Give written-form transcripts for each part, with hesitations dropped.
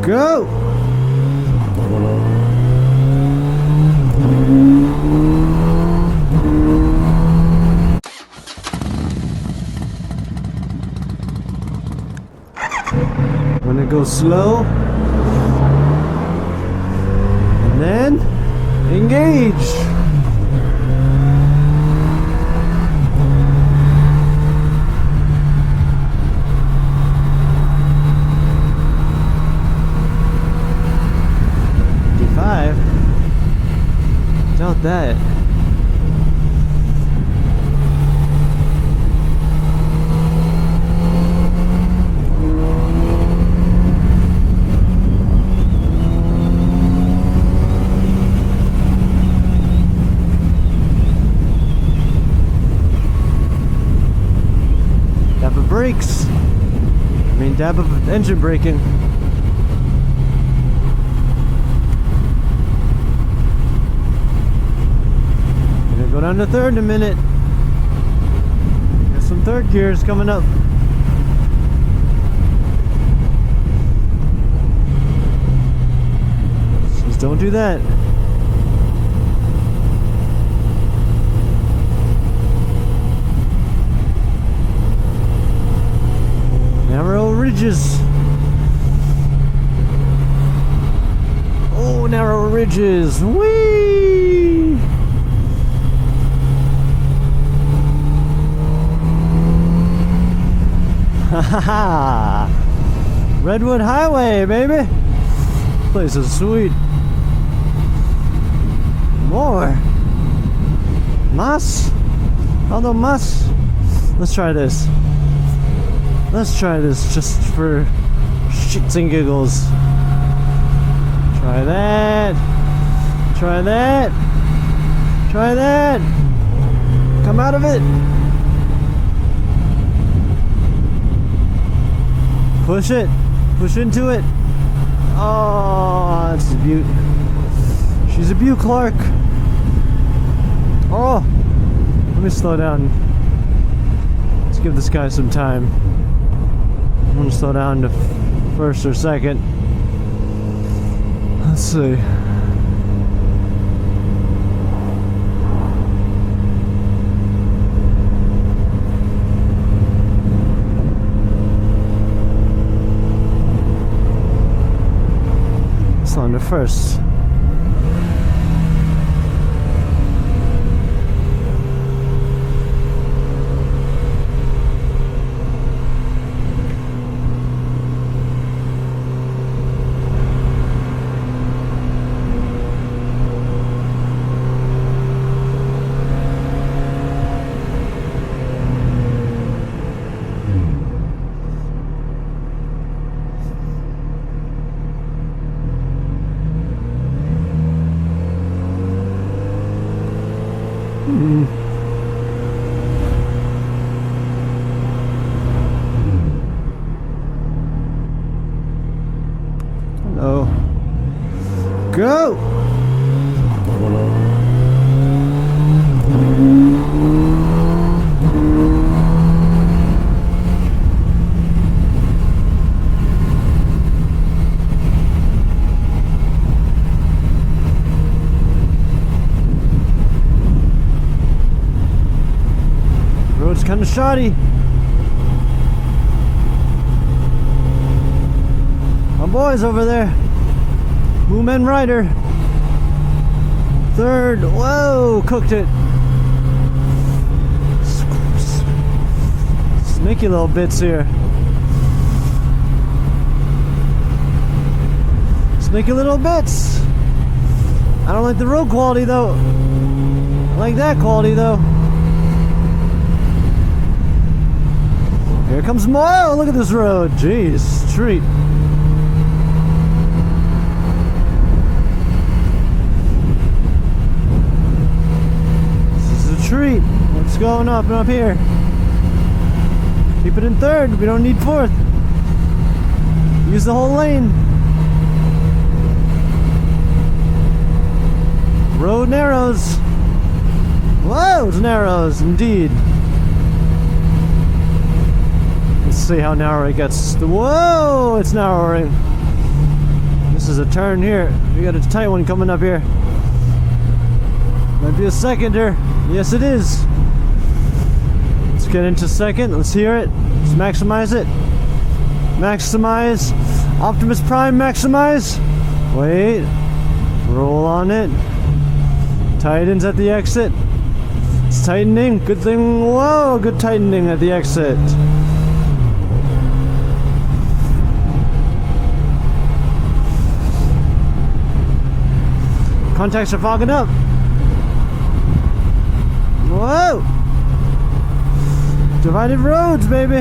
Go! I'm gonna go slow. And then engage. Doubt that. Dab of brakes. I mean, dab of engine braking. Go down to third in a minute. Got some third gears coming up. Just don't do that. Narrow ridges. Oh, narrow ridges. Whee! Haha! Redwood Highway, baby! This place is sweet. More! Mas? Although mas? Let's try this. Let's try this just for shits and giggles. Try that. Try that. Try that. Come out of it. Push it. Push into it. Oh, it's a beaut. She's a beaut, Clark. Oh, let me slow down. Let's give this guy some time. I'm gonna slow down to first or second. Let's see. Slow down to first. Hello. Go! Road's kind of shoddy. My boy's over there. Moomin Rider. Third. Whoa, cooked it. Snaky little bits here. Snaky little bits. I don't like the road quality though. I like that quality though. Here comes more. Oh, look at this road. Jeez, treat. This is a treat. What's going up and up here? Keep it in third. We don't need fourth. Use the whole lane. Road narrows. Whoa, it's narrows indeed. Let's see how narrow it gets. Whoa, it's narrowing. is a turn here. We got a tight one coming up here. Might be a seconder. Yes, it is. Let's get into second. Let's hear it. Let's maximize it. Maximize. Optimus Prime, maximize. Wait. Roll on it. Tightens at the exit. It's tightening. Good thing. Whoa, good tightening at the exit. Contacts are fogging up. Whoa! Divided roads, baby.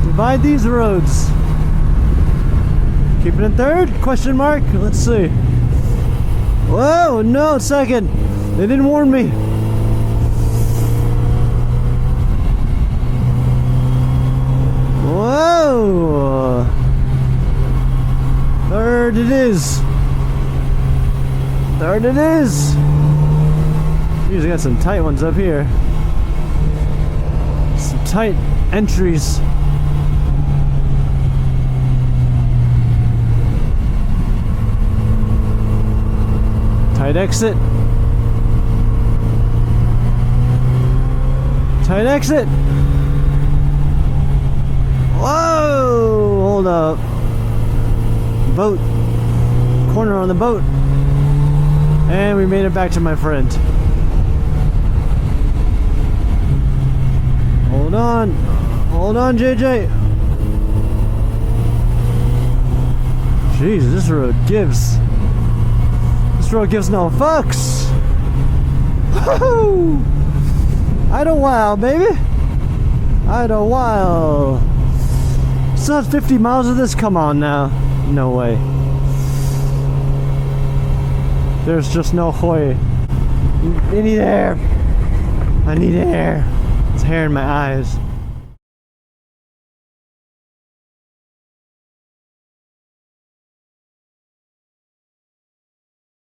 Divide these roads. Keep it in third? Question mark? Let's see. Whoa, no, second. They didn't warn me. Whoa. Third it is. Third it is. Usually got some tight ones up here. Some tight entries. Tight exit. Tight exit. Whoa! Hold up. Boat. Corner on the boat. And we made it back to my friend. Hold on. Hold on, JJ. Jeez, this road gives. This road gives no fucks. Woohoo! Idlewild, baby. Idlewild. Still have 50 miles of this? Come on now. No way. There's just no way. I need air. I need air. It's hair in my eyes.